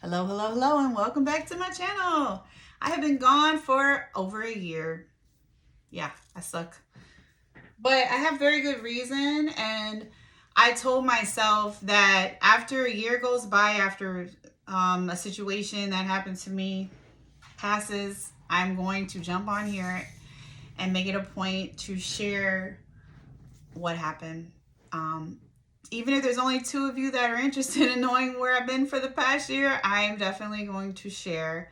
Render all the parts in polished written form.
Hello, hello, hello, and welcome back to my channel. I have been gone for over a year. Yeah, I suck. But I have very good reason, and I told myself that after a year goes by, after a situation that happened to me passes, I'm going to jump on here and make it a point to share what happened. Even if there's only 2 of you that are interested in knowing where I've been for the past year, I'm definitely going to share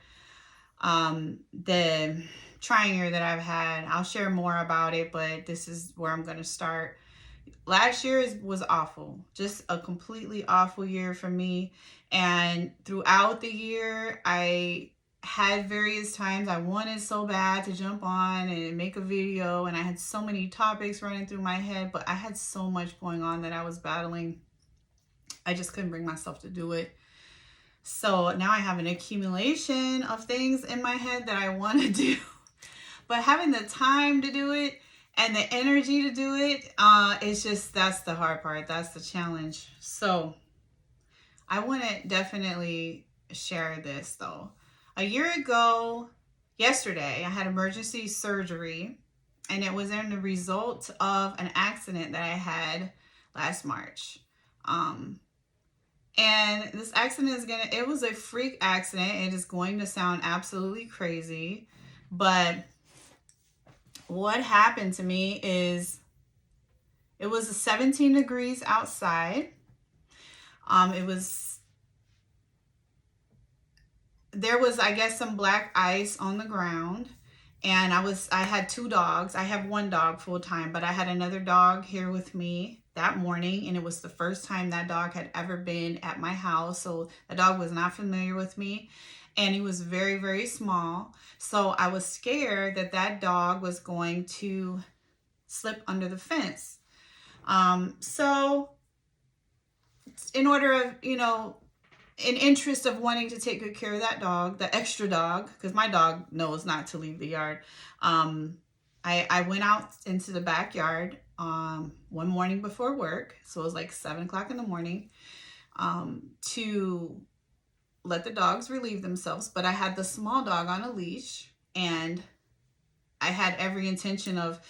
the trying year that I've had. I'll share more about it, but this is where I'm going to start. Last year was awful, just a completely awful year for me. And throughout the year, I had various times I wanted so bad to jump on and make a video, and I had so many topics running through my head, but I had so much going on that I was battling. I just couldn't bring myself to do it. So now I have an accumulation of things in my head that I want to do, but having the time to do it and the energy to do it, it's just, that's the hard part. That's the challenge. So I want to definitely share this though. A year ago, yesterday, I had emergency surgery, and it was in the result of an accident that I had last March. And this accident it was a freak accident. It is going to sound absolutely crazy, but what happened to me is it was 17 degrees outside. There was, I guess, some black ice on the ground, and I had 2 dogs. I have 1 dog full time, but I had another dog here with me that morning, and it was the first time that dog had ever been at my house. So the dog was not familiar with me, and he was very, very small. So I was scared that that dog was going to slip under the fence. So in order of, in interest of wanting to take good care of that dog, the extra dog, because my dog knows not to leave the yard, I went out into the backyard one morning before work, so it was like 7 o'clock in the morning, to let the dogs relieve themselves. But I had the small dog on a leash, and I had every intention of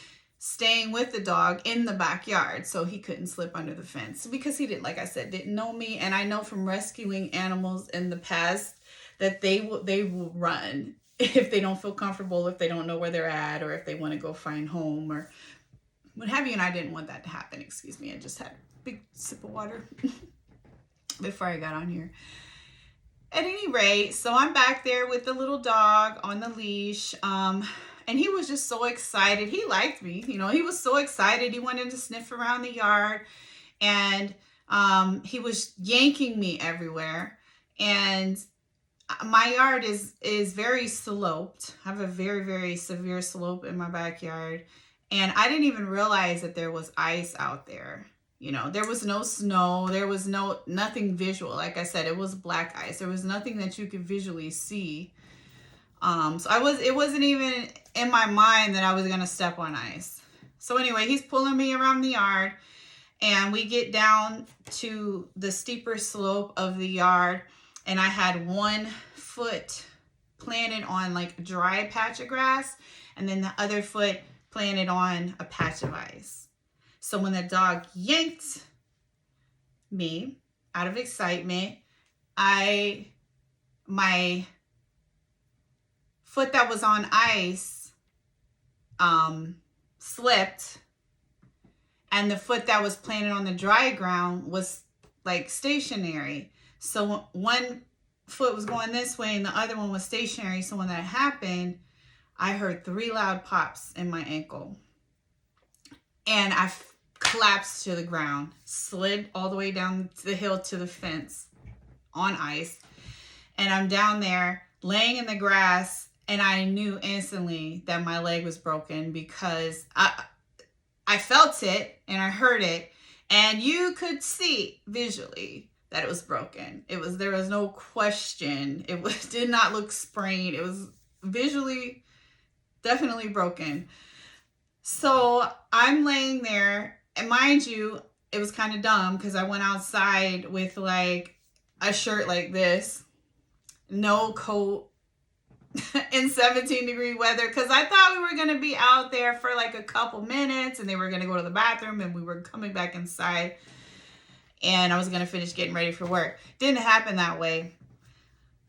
staying with the dog in the backyard so he couldn't slip under the fence, because he didn't, like I said, didn't know me. And I know from rescuing animals in the past that they will run if they don't feel comfortable, if they don't know where they're at, or if they want to go find home or what have you. And I didn't want that to happen. Excuse me. I just had a big sip of water before I got on here. At any rate, so I'm back there with the little dog on the leash. And he was just so excited. He liked me, he was so excited. He wanted to sniff around the yard, and he was yanking me everywhere. And my yard is very sloped. I have a very, very severe slope in my backyard. And I didn't even realize that there was ice out there. There was no snow. There was nothing visual. Like I said, it was black ice. There was nothing that you could visually see. So it wasn't even in my mind that I was going to step on ice. So anyway, he's pulling me around the yard, and we get down to the steeper slope of the yard, and I had 1 foot planted on like a dry patch of grass, and then the other foot planted on a patch of ice. So when the dog yanked me out of excitement, my foot that was on ice slipped, and the foot that was planted on the dry ground was like stationary. So 1 foot was going this way and the other one was stationary. So when that happened, I heard 3 loud pops in my ankle, and I collapsed to the ground, slid all the way down the hill to the fence on ice, and I'm down there laying in the grass. And I knew instantly that my leg was broken, because I felt it and I heard it, and you could see visually that it was broken. There was no question. Did not look sprained. It was visually definitely broken. So I'm laying there, and mind you, it was kind of dumb because I went outside with like a shirt like this, no coat in 17-degree weather, because I thought we were going to be out there for like a couple minutes and they were going to go to the bathroom and we were coming back inside and I was going to finish getting ready for work. Didn't happen that way.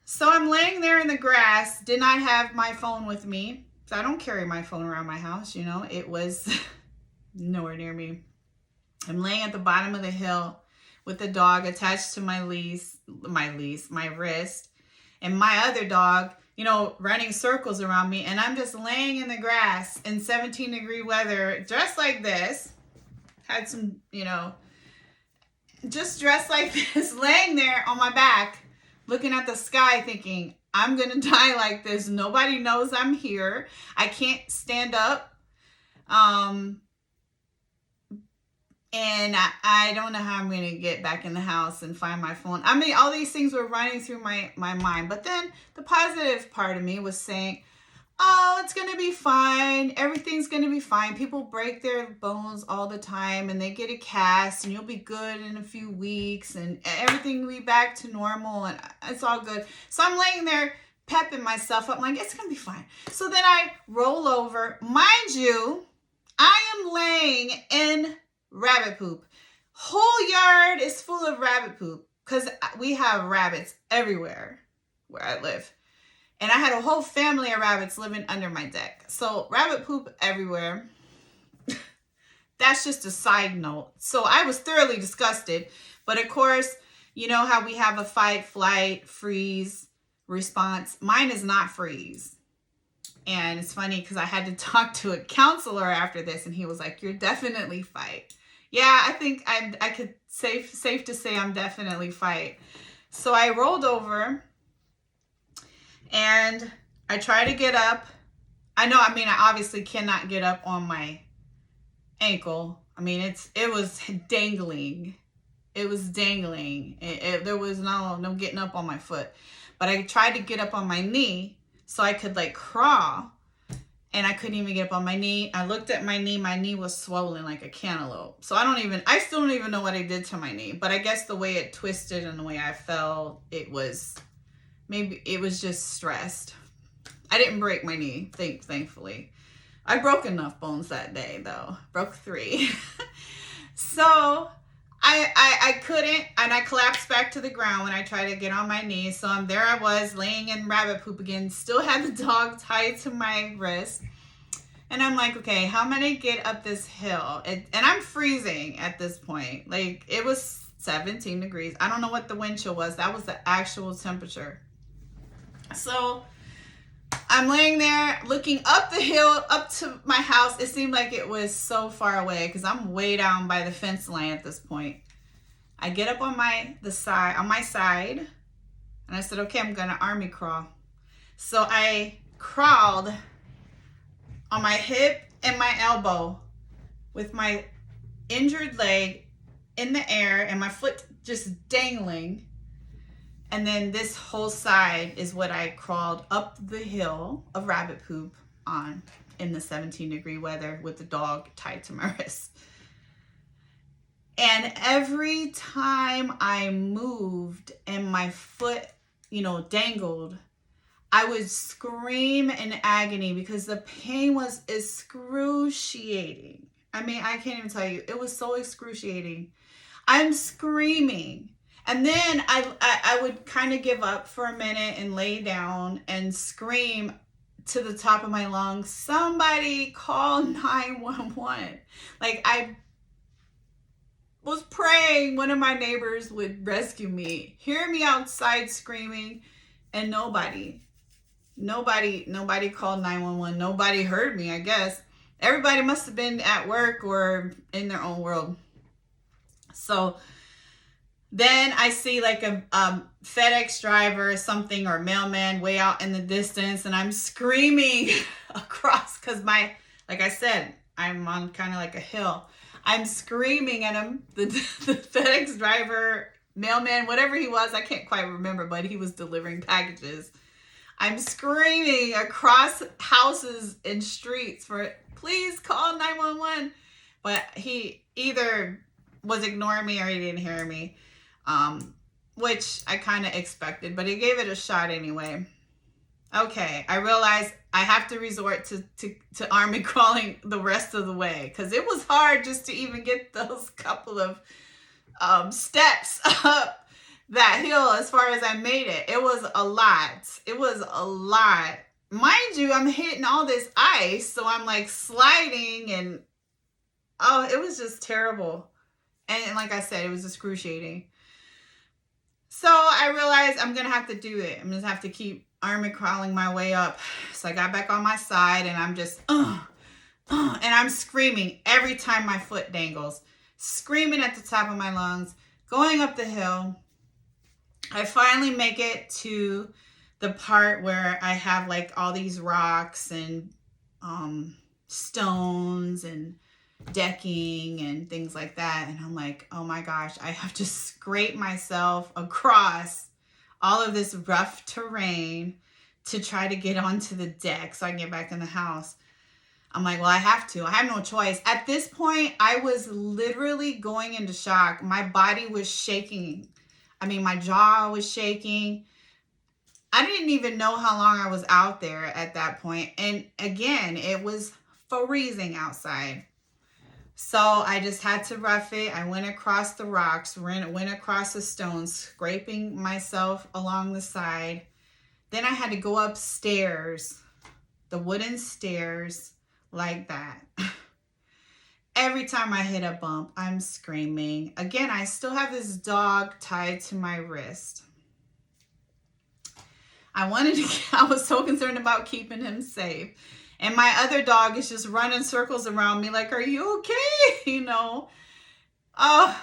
So I'm laying there in the grass, did not have my phone with me. So I don't carry my phone around my house, you know, it was nowhere near me. I'm laying at the bottom of the hill with the dog attached to my wrist, and my other dog, you know, running circles around me. And I'm just laying in the grass in 17-degree weather, dressed like this. Had some, you know, just dressed like this, laying there on my back, looking at the sky thinking, I'm going to die like this. Nobody knows I'm here. I can't stand up. And I don't know how I'm going to get back in the house and find my phone. I mean, all these things were running through my mind. But then the positive part of me was saying, oh, it's going to be fine. Everything's going to be fine. People break their bones all the time and they get a cast and you'll be good in a few weeks and everything will be back to normal and it's all good. So I'm laying there pepping myself up. I'm like, it's going to be fine. So then I roll over. Mind you, I am laying in rabbit poop. Whole yard is full of rabbit poop because we have rabbits everywhere where I live. And I had a whole family of rabbits living under my deck. So rabbit poop everywhere. That's just a side note. So I was thoroughly disgusted. But of course, you know how we have a fight, flight, freeze response. Mine is not freeze. And it's funny because I had to talk to a counselor after this. And he was like, you're definitely fight. Yeah, I think I could safe to say I'm definitely fight. So I rolled over and I tried to get up. I obviously cannot get up on my ankle. I mean, it was dangling. It was dangling. There was no getting up on my foot. But I tried to get up on my knee so I could like crawl. And I couldn't even get up on my knee. I looked at my knee. My knee was swollen like a cantaloupe. So I still don't even know what I did to my knee. But I guess the way it twisted and the way I fell, maybe it was just stressed. I didn't break my knee, thankfully. I broke enough bones that day, though. Broke 3. So I couldn't, and I collapsed back to the ground when I tried to get on my knees. So there I was, laying in rabbit poop again, still had the dog tied to my wrist. And I'm like, okay, how am I going to get up this hill? And I'm freezing at this point. Like, it was 17 degrees. I don't know what the wind chill was. That was the actual temperature. So I'm laying there looking up the hill, up to my house. It seemed like it was so far away because I'm way down by the fence line at this point. I get up on my side, and I said, okay, I'm going to army crawl. So I crawled on my hip and my elbow with my injured leg in the air and my foot just dangling. And then this whole side is what I crawled up the hill of rabbit poop on in the 17-degree weather with the dog tied to my wrist. And every time I moved and my foot, dangled, I would scream in agony because the pain was excruciating. I mean, I can't even tell you. It was so excruciating. I'm screaming. And then I would kind of give up for a minute and lay down and scream to the top of my lungs, somebody call 911. Like, I was praying one of my neighbors would rescue me. Hear me outside screaming, and nobody called 911. Nobody heard me, I guess. Everybody must have been at work or in their own world. So then I see like a FedEx driver or something, or mailman way out in the distance, and I'm screaming across because like I said, I'm on kind of like a hill. I'm screaming at him, the FedEx driver, mailman, whatever he was, I can't quite remember, but he was delivering packages. I'm screaming across houses and streets for, please call 911. But he either was ignoring me or he didn't hear me. which I kind of expected, but he gave it a shot anyway. Okay, I realized I have to resort to army crawling the rest of the way, because it was hard just to even get those couple of steps up that hill. As far as I made it, it was a lot. It was a lot. Mind you, I'm hitting all this ice, so I'm like sliding, and oh, it was just terrible. And like I said, it was excruciating. So I realized I'm going to have to do it. I'm going to have to keep army crawling my way up. So I got back on my side, and I'm just, and I'm screaming every time my foot dangles, screaming at the top of my lungs, going up the hill. I finally make it to the part where I have like all these rocks and stones and decking and things like that, and I'm like, oh my gosh, I have to scrape myself across all of this rough terrain to try to get onto the deck so I can get back in the house. I'm like, well, I have no choice. At this point, I was literally going into shock. My body was shaking. I mean, my jaw was shaking. I didn't even know how long I was out there at that point. And again, it was freezing outside. So I just had to rough it. I went across the rocks, went across the stones, scraping myself along the side. Then I had to go upstairs, the wooden stairs, like that. Every time I hit a bump, I'm screaming. Again, I still have this dog tied to my wrist. I was so concerned about keeping him safe. And my other dog is just running circles around me like, are you okay? You know? Oh,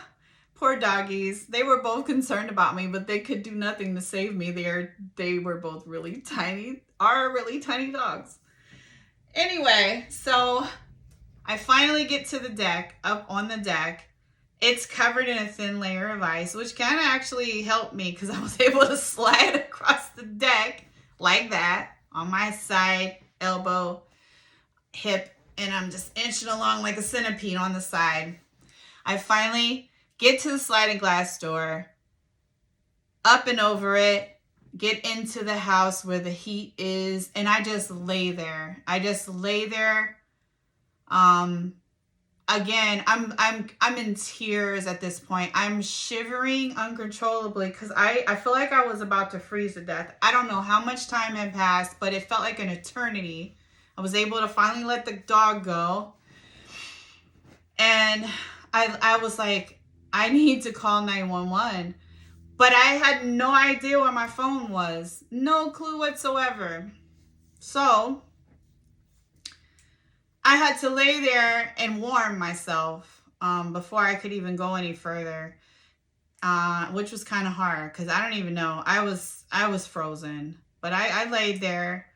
poor doggies. They were both concerned about me, but they could do nothing to save me. They were both really tiny dogs. Anyway, so I finally get to the deck, up on the deck. It's covered in a thin layer of ice, which kind of actually helped me because I was able to slide across the deck like that on my side, elbow, hip, and I'm just inching along like a centipede on the side. I finally get to the sliding glass door, up and over it, get into the house where the heat is, and I just lay there. Again, I'm in tears at this point. I'm shivering uncontrollably because I feel like I was about to freeze to death. I don't know how much time had passed, but it felt like an eternity. I was able to finally let the dog go. And I was like, I need to call 911. But I had no idea where my phone was. No clue whatsoever. So I had to lay there and warm myself before I could even go any further, which was kind of hard because I don't even know. I was frozen, but I laid there,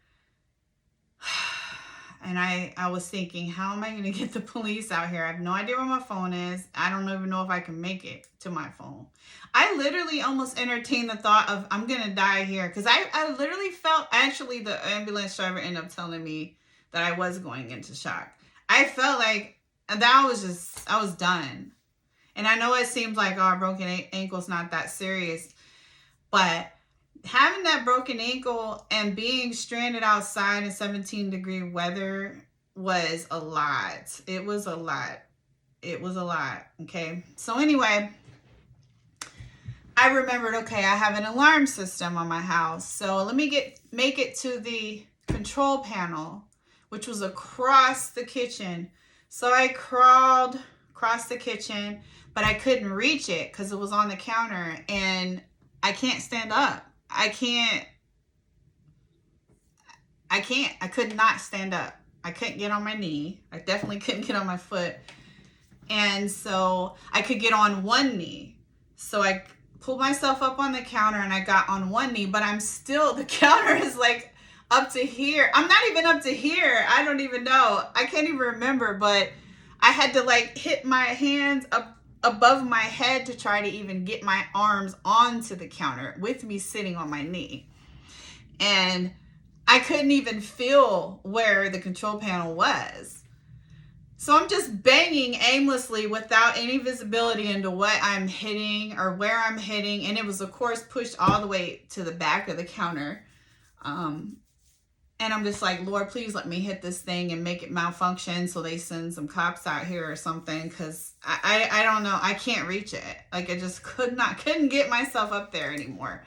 and I was thinking, how am I going to get the police out here? I have no idea where my phone is. I don't even know if I can make it to my phone. I literally almost entertained the thought of I'm going to die here because I literally felt, actually the ambulance driver ended up telling me that I was going into shock. I felt like I was done. And I know it seems like, oh, a broken ankle's not that serious, but having that broken ankle and being stranded outside in 17-degree weather was a lot. It was a lot. Okay. So anyway, I remembered, okay, I have an alarm system on my house. So let me make it to the control panel, which was across the kitchen. So I crawled across the kitchen, but I couldn't reach it because it was on the counter, and I can't stand up. I could not stand up. I couldn't get on my knee. I definitely couldn't get on my foot. And so I could get on one knee. So I pulled myself up on the counter and I got on one knee, but the counter is like up to here. I'm not even up to here. I don't even know. I can't even remember, but I had to like hit my hands up above my head to try to even get my arms onto the counter with me sitting on my knee. And I couldn't even feel where the control panel was. So I'm just banging aimlessly without any visibility into what I'm hitting or where I'm hitting. And it was, of course, pushed all the way to the back of the counter. And I'm just like, Lord, please let me hit this thing and make it malfunction so they send some cops out here or something. Because I don't know. I can't reach it. Like, I just couldn't get myself up there anymore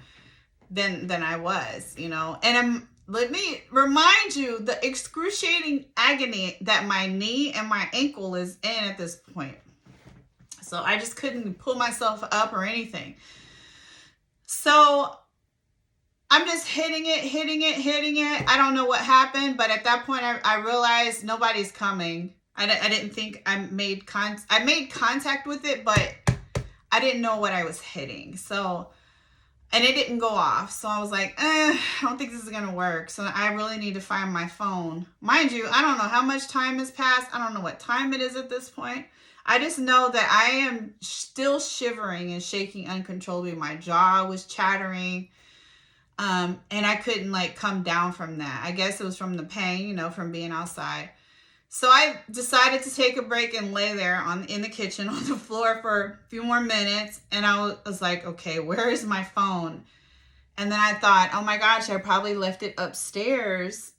than I was, you know. And let me remind you the excruciating agony that my knee and my ankle is in at this point. So I just couldn't pull myself up or anything. So I'm just hitting it. I don't know what happened, but at that point I realized nobody's coming. I didn't think I made contact with it, but I didn't know what I was hitting. So, and it didn't go off. So I was like, I don't think this is going to work. So I really need to find my phone. Mind you, I don't know how much time has passed. I don't know what time it is at this point. I just know that I am still shivering and shaking uncontrollably. My jaw was chattering. And I couldn't like come down from that. I guess it was from the pain, you know, from being outside. So I decided to take a break and lay there in the kitchen on the floor for a few more minutes. And I was like, okay, where is my phone? And then I thought, oh my gosh, I probably left it upstairs.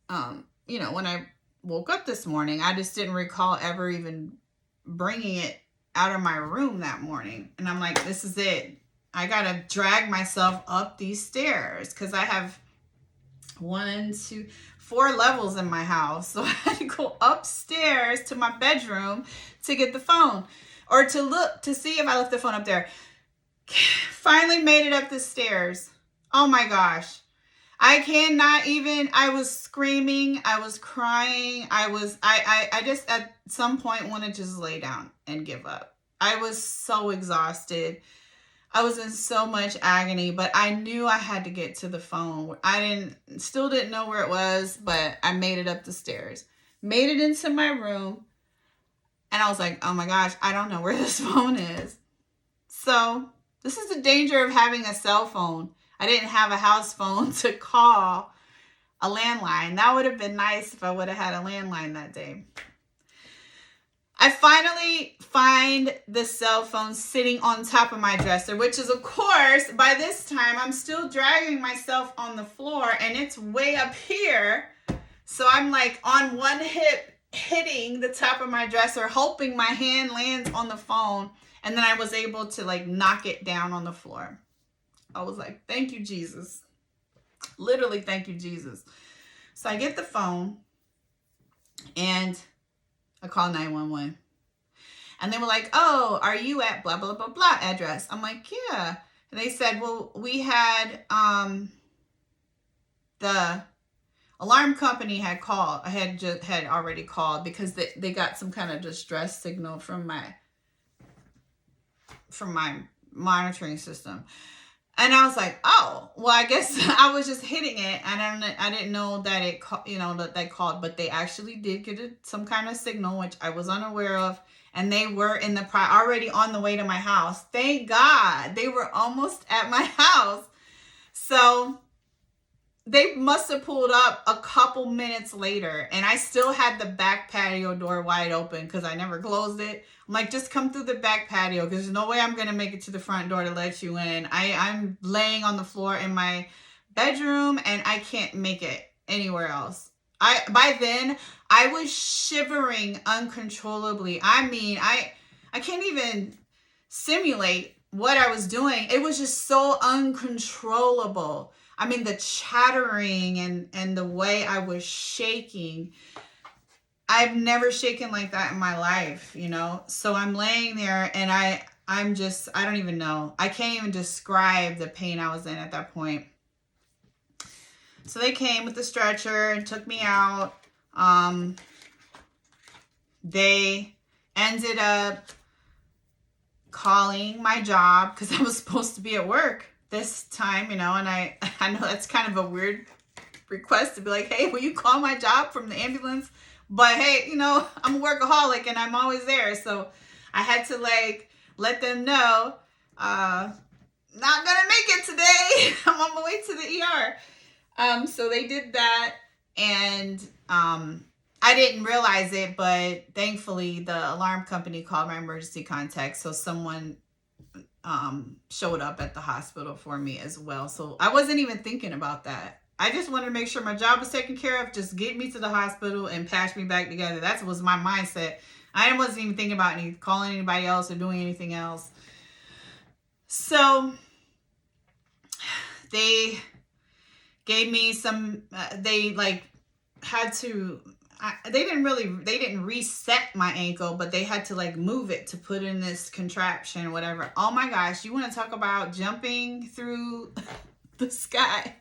You know, when I woke up this morning, I just didn't recall ever even bringing it out of my room that morning. And I'm like, this is it. I got to drag myself up these stairs because I have 4 levels in my house. So I had to go upstairs to my bedroom to get the phone or to look to see if I left the phone up there. Finally made it up the stairs. Oh my gosh. I was screaming. I was crying. I just at some point want to just lay down and give up. I was so exhausted. I was in so much agony, but I knew I had to get to the phone. Still didn't know where it was, but I made it up the stairs, made it into my room. And I was like, oh my gosh, I don't know where this phone is. So this is the danger of having a cell phone. I didn't have a house phone to call a landline. That would have been nice if I would have had a landline that day. I finally find the cell phone sitting on top of my dresser, which is, of course, by this time, I'm still dragging myself on the floor and it's way up here. So I'm like on one hip hitting the top of my dresser, hoping my hand lands on the phone. And then I was able to like knock it down on the floor. I was like, thank you, Jesus. Literally, thank you, Jesus. So I get the phone and I call 911. And they were like, oh, are you at blah, blah, blah, blah address? I'm like, yeah. And they said, well, we had, the alarm company had called. I had already called because they got some kind of distress signal from my monitoring system. And I was like, oh, well, I guess I was just hitting it. And I didn't know that that they called, but they actually did get some kind of signal, which I was unaware of. And they were already on the way to my house. Thank God. They were almost at my house. So they must have pulled up a couple minutes later. And I still had the back patio door wide open because I never closed it. I'm like, just come through the back patio because there's no way I'm going to make it to the front door to let you in. I'm laying on the floor in my bedroom and I can't make it anywhere else. By then, I was shivering uncontrollably. I mean, I can't even simulate what I was doing. It was just so uncontrollable. I mean, the chattering and the way I was shaking. I've never shaken like that in my life, you know? So I'm laying there and I don't even know. I can't even describe the pain I was in at that point. So they came with the stretcher and took me out. They ended up calling my job because I was supposed to be at work this time, you know, and I know that's kind of a weird request to be like, hey, will you call my job from the ambulance? But hey, you know, I'm a workaholic and I'm always there. So I had to like let them know, not gonna make it today. I'm on my way to the ER. So they did that and I didn't realize it, but thankfully the alarm company called my emergency contact. So someone showed up at the hospital for me as well. So I wasn't even thinking about that. I just wanted to make sure my job was taken care of. Just get me to the hospital and patch me back together. That was my mindset. I wasn't even thinking about calling anybody else or doing anything else. So they gave me some, they like had to, they didn't reset my ankle, but they had to like move it to put in this contraption or whatever. Oh my gosh, you want to talk about jumping through the sky?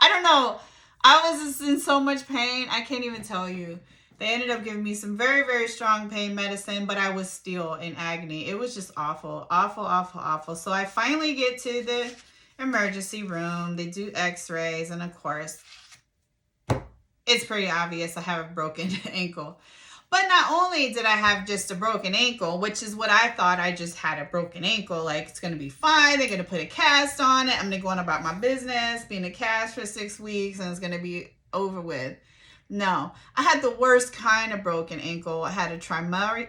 I don't know. I was just in so much pain. I can't even tell you. They ended up giving me some very, very strong pain medicine, but I was still in agony. It was just awful, awful, awful, awful. So I finally get to the emergency room. They do x-rays, and of course, it's pretty obvious I have a broken ankle. But not only did I have just a broken ankle, which is what I thought, I just had a broken ankle. Like, it's going to be fine. They're going to put a cast on it. I'm going to go on about my business, be in a cast for 6 weeks, and it's going to be over with. No, I had the worst kind of broken ankle. I had a tremaliar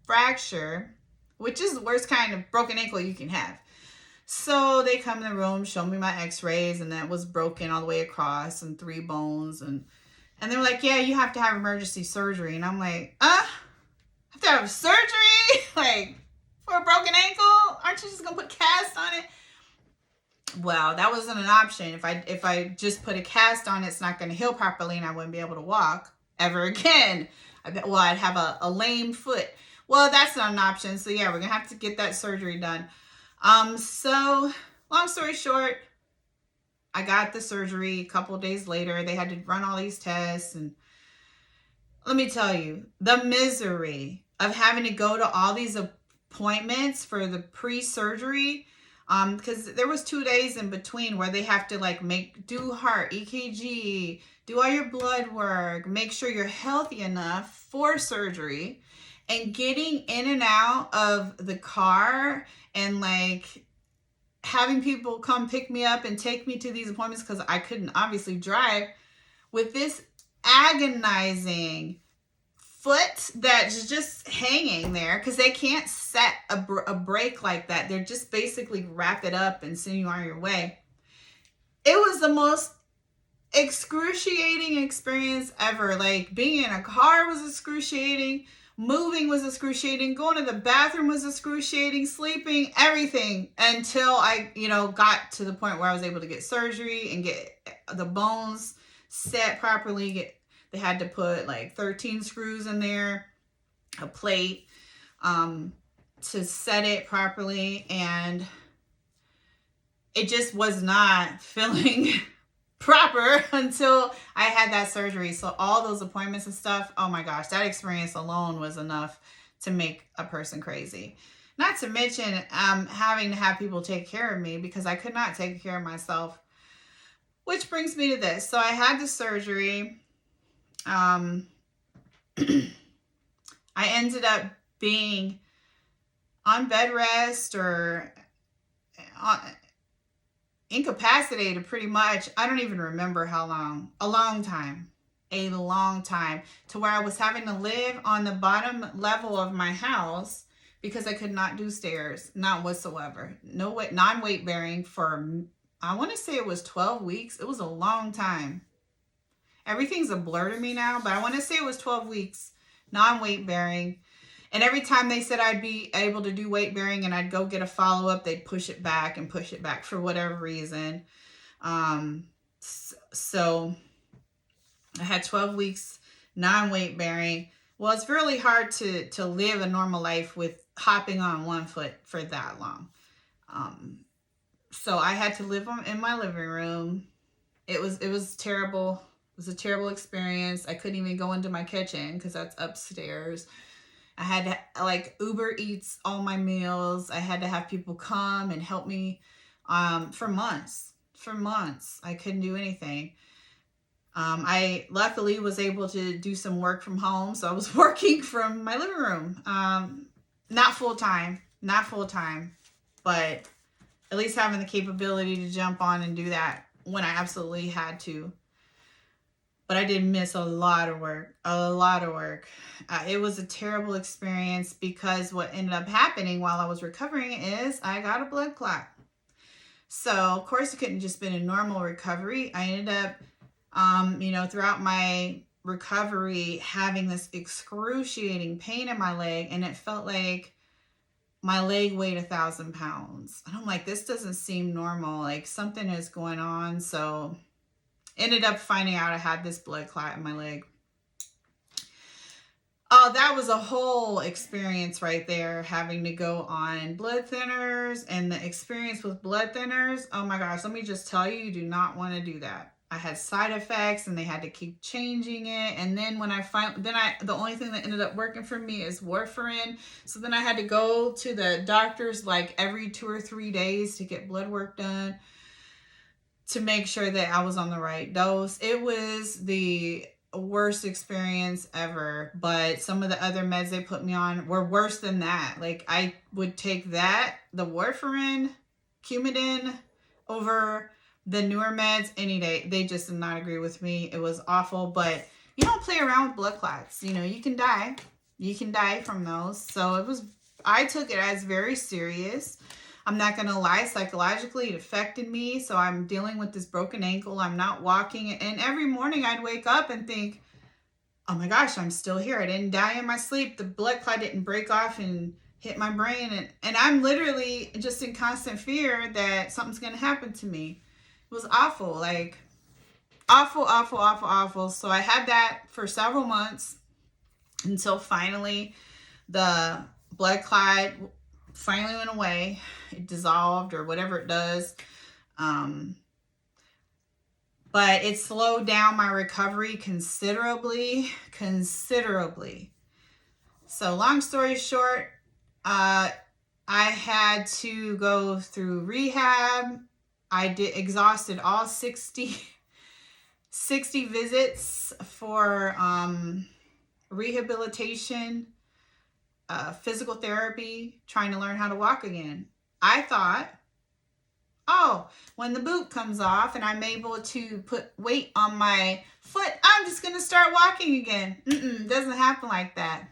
fracture, which is the worst kind of broken ankle you can have. So they come in the room, show me my x-rays, and that was broken all the way across and 3 bones. And they were like, yeah, you have to have emergency surgery. And I'm like, I have to have surgery? Like, for a broken ankle? Aren't you just going to put cast on it? Well, that wasn't an option. If I just put a cast on, it's not going to heal properly, and I wouldn't be able to walk ever again. I'd have a lame foot. Well, that's not an option. So yeah, we're going to have to get that surgery done. So long story short, I got the surgery a couple of days later. They had to run all these tests, and let me tell you, the misery of having to go to all these appointments for the pre-surgery, because there was 2 days in between where they have to like do heart, EKG, do all your blood work, make sure you're healthy enough for surgery, and getting in and out of the car and like having people come pick me up and take me to these appointments because I couldn't obviously drive, with this agonizing foot that's just hanging there because they can't set a brake like that. They're just basically wrap it up and send you on your way. It was the most excruciating experience ever. Like, being in a car was excruciating. Moving was excruciating. Going to the bathroom was excruciating. Sleeping, everything, until I, got to the point where I was able to get surgery and get the bones set properly. They had to put like 13 screws in there, a plate, to set it properly. And it just was not feeling proper until I had that surgery. So all those appointments and stuff, oh my gosh, that experience alone was enough to make a person crazy. Not to mention having to have people take care of me because I could not take care of myself. Which brings me to this. So I had the surgery. I ended up being on bed rest or incapacitated pretty much. I don't even remember how long. A long time, to where I was having to live on the bottom level of my house because I could not do stairs, not whatsoever. No way, non-weight bearing for, I want to say it was 12 weeks. It was a long time. Everything's a blur to me now, but I want to say it was 12 weeks, non-weight bearing. And every time they said I'd be able to do weight bearing and I'd go get a follow-up, they'd push it back for whatever reason. So I had 12 weeks non-weight bearing. Well, it's really hard to live a normal life with hopping on one foot for that long. So I had to live in my living room. It was terrible. It was a terrible experience. I couldn't even go into my kitchen because that's upstairs. I had to like Uber Eats all my meals. I had to have people come and help me for months. I couldn't do anything. I luckily was able to do some work from home. So I was working from my living room. Not full time, but at least having the capability to jump on and do that when I absolutely had to. but I did miss a lot of work, a lot of work. It was a terrible experience because what ended up happening while I was recovering is I got a blood clot. So, of course, it couldn't just been a normal recovery. I ended up, throughout my recovery, having this excruciating pain in my leg, and it felt like my leg weighed 1,000 pounds. And I'm like, this doesn't seem normal. Like something is going on. So, ended up finding out I had this blood clot in my leg. Oh, that was a whole experience right there, having to go on blood thinners and the experience with blood thinners. Oh my gosh, let me just tell you, you do not want to do that. I had side effects and they had to keep changing it. And then when the only thing that ended up working for me is warfarin. So then I had to go to the doctors like every 2 or 3 days to get blood work done to make sure that I was on the right dose. It was the worst experience ever, but some of the other meds they put me on were worse than that. Like I would take that, the warfarin, Coumadin, over the newer meds any day. They just did not agree with me. It was awful, but you don't play around with blood clots. You know, you can die. You can die from those. So I took it as very serious. I'm not going to lie, psychologically, it affected me. So I'm dealing with this broken ankle. I'm not walking. And every morning I'd wake up and think, oh my gosh, I'm still here. I didn't die in my sleep. The blood clot didn't break off and hit my brain. And I'm literally just in constant fear that something's going to happen to me. It was awful, like awful, awful, awful, awful. So I had that for several months until finally the blood clot finally went away. It dissolved or whatever it does. But it slowed down my recovery considerably. So long story short, I had to go through rehab. I exhausted all 60 visits for rehabilitation, physical therapy, trying to learn how to walk again. I thought, oh, when the boot comes off and I'm able to put weight on my foot, I'm just going to start walking again. Doesn't happen like that.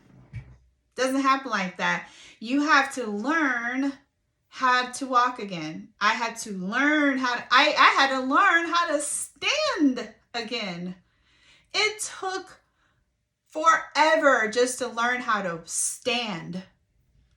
Doesn't happen like that. You have to learn how to walk again. I had to learn I had to learn how to stand again. It took forever just to learn how to stand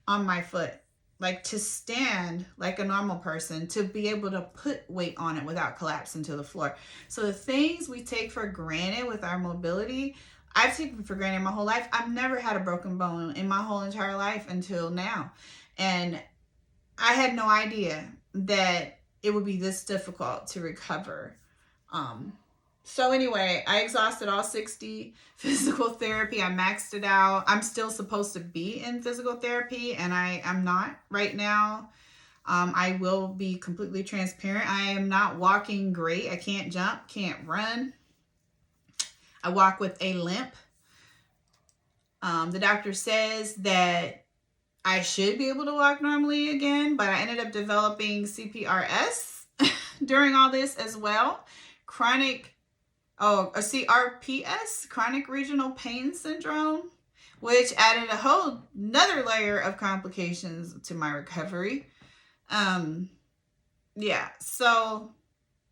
on my foot. Like to stand like a normal person, to be able to put weight on it without collapsing to the floor. So the things we take for granted with our mobility, I've taken for granted my whole life. I've never had a broken bone in my whole entire life until now. And I had no idea that it would be this difficult to recover. So anyway, I exhausted all 60 physical therapy. I maxed it out. I'm still supposed to be in physical therapy, and I'm not right now. I will be completely transparent. I am not walking great. I can't jump, can't run. I walk with a limp. The doctor says that I should be able to walk normally again, but I ended up developing CPRS during all this as well. A CRPS, chronic regional pain syndrome, which added a whole another layer of complications to my recovery. So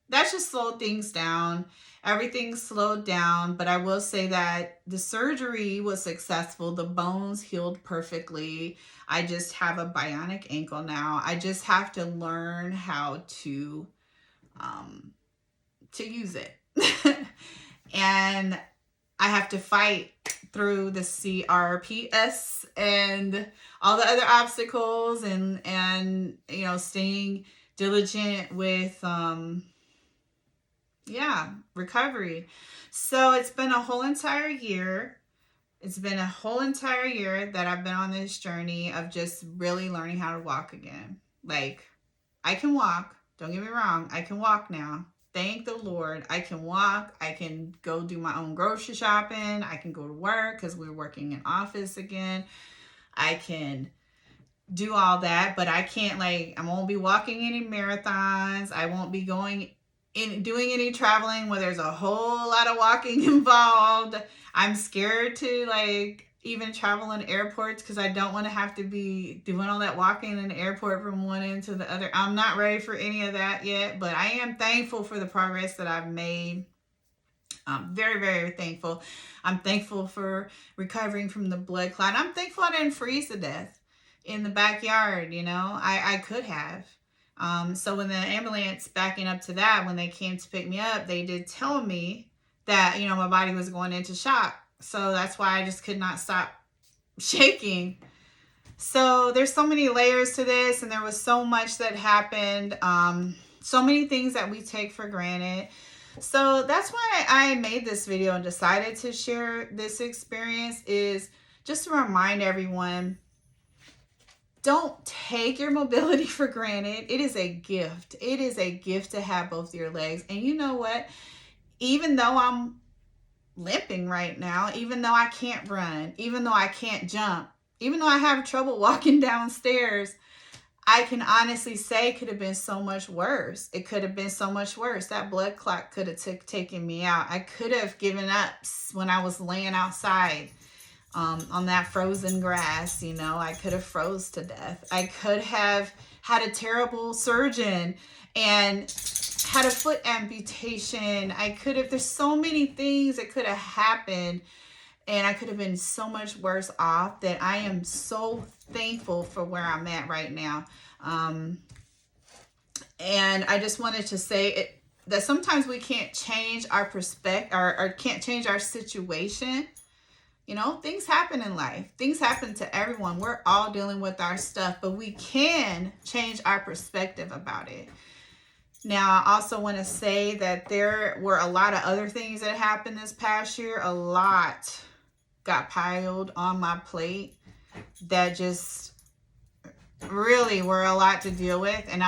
that just slowed things down. Everything slowed down, but I will say that the surgery was successful. The bones healed perfectly. I just have a bionic ankle now. I just have to learn how to use it. And I have to fight through the CRPS and all the other obstacles and staying diligent with recovery. So it's been a whole entire year. It's been a whole entire year that I've been on this journey of just really learning how to walk again. Like, I can walk. Don't get me wrong. I can walk now. Thank the Lord. I can walk. I can go do my own grocery shopping. I can go to work because we're working in office again. I can do all that, but I can't I won't be walking any marathons. I won't be going in doing any traveling where there's a whole lot of walking involved. I'm scared to like even travel in airports because I don't want to have to be doing all that walking in the airport from one end to the other. I'm not ready for any of that yet, but I am thankful for the progress that I've made. I'm very, very thankful. I'm thankful for recovering from the blood clot. I'm thankful I didn't freeze to death in the backyard, you know. I could have. So when the ambulance backing up to that, when they came to pick me up, they did tell me that, you know, my body was going into shock. So that's why I just could not stop shaking. So there's so many layers to this, and there was so much that happened. So many things that we take for granted. So that's why I made this video and decided to share this experience, is just to remind everyone, don't take your mobility for granted. It is a gift. It is a gift to have both your legs. And you know what? Even though I'm limping right now, even though I can't run, even though I can't jump, even though I have trouble walking downstairs, I can honestly say it could have been so much worse. It could have been so much worse. That blood clot could have taken me out. I could have given up when I was laying outside on that frozen grass. You know, I could have froze to death. I could have had a terrible surgeon and had a foot amputation. I could have, there's so many things that could have happened, and I could have been so much worse off, that I am so thankful for where I'm at right now. And I just wanted to say that sometimes we can't change our perspective, or can't change our situation. You know, things happen in life. Things happen to everyone. We're all dealing with our stuff, but we can change our perspective about it. Now, I also want to say that there were a lot of other things that happened this past year. A lot got piled on my plate that just really were a lot to deal with. And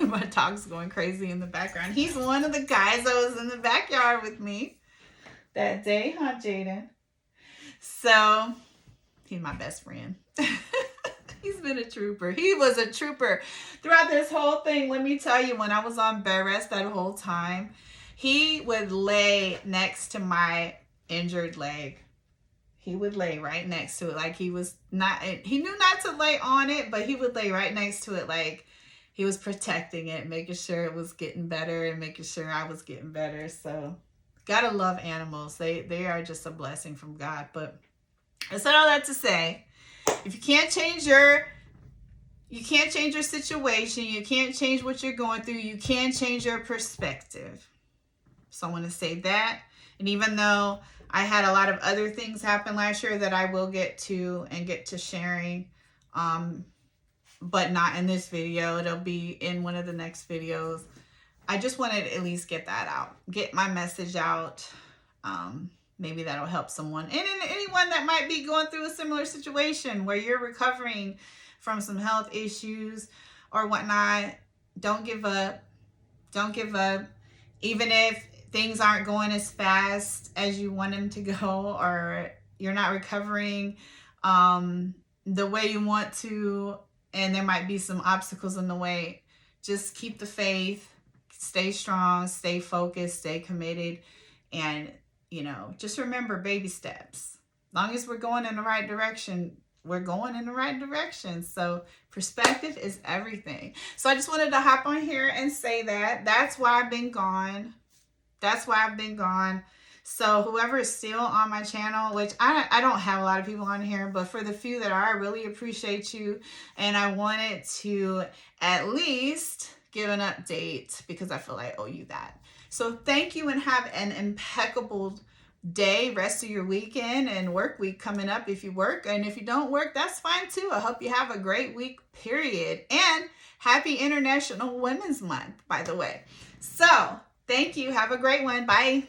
my dog's going crazy in the background. He's one of the guys that was in the backyard with me that day, huh, Jaden? So he's my best friend. He's been a trooper. He was a trooper throughout this whole thing. Let me tell you, when I was on bed rest that whole time, he would lay next to my injured leg. He would lay right next to it, like he was not, he knew not to lay on it, but he would lay right next to it like he was protecting it, making sure it was getting better and making sure I was getting better. So gotta love animals. They are just a blessing from God. But I said all that to say, if you can't change your situation, you can't change what you're going through, you can change your perspective. So I want to say that. And even though I had a lot of other things happen last year that I will get to sharing, but not in this video. It'll be in one of the next videos. I just wanted to at least get that out, get my message out. Maybe that'll help someone. And anyone that might be going through a similar situation where you're recovering from some health issues or whatnot, don't give up. Don't give up. Even if things aren't going as fast as you want them to go, or you're not recovering the way you want to, and there might be some obstacles in the way, just keep the faith, stay strong, stay focused, stay committed, and, you know, just remember baby steps. As long as we're going in the right direction, we're going in the right direction. So perspective is everything. So I just wanted to hop on here and say that. That's why I've been gone. That's why I've been gone. So whoever is still on my channel, which I don't have a lot of people on here, but for the few that are, I really appreciate you. And I wanted to at least give an update because I feel I owe you that. So thank you, and have an impeccable day, rest of your weekend and work week coming up if you work. And if you don't work, that's fine too. I hope you have a great week, period. And happy International Women's Month, by the way. So thank you. Have a great one. Bye.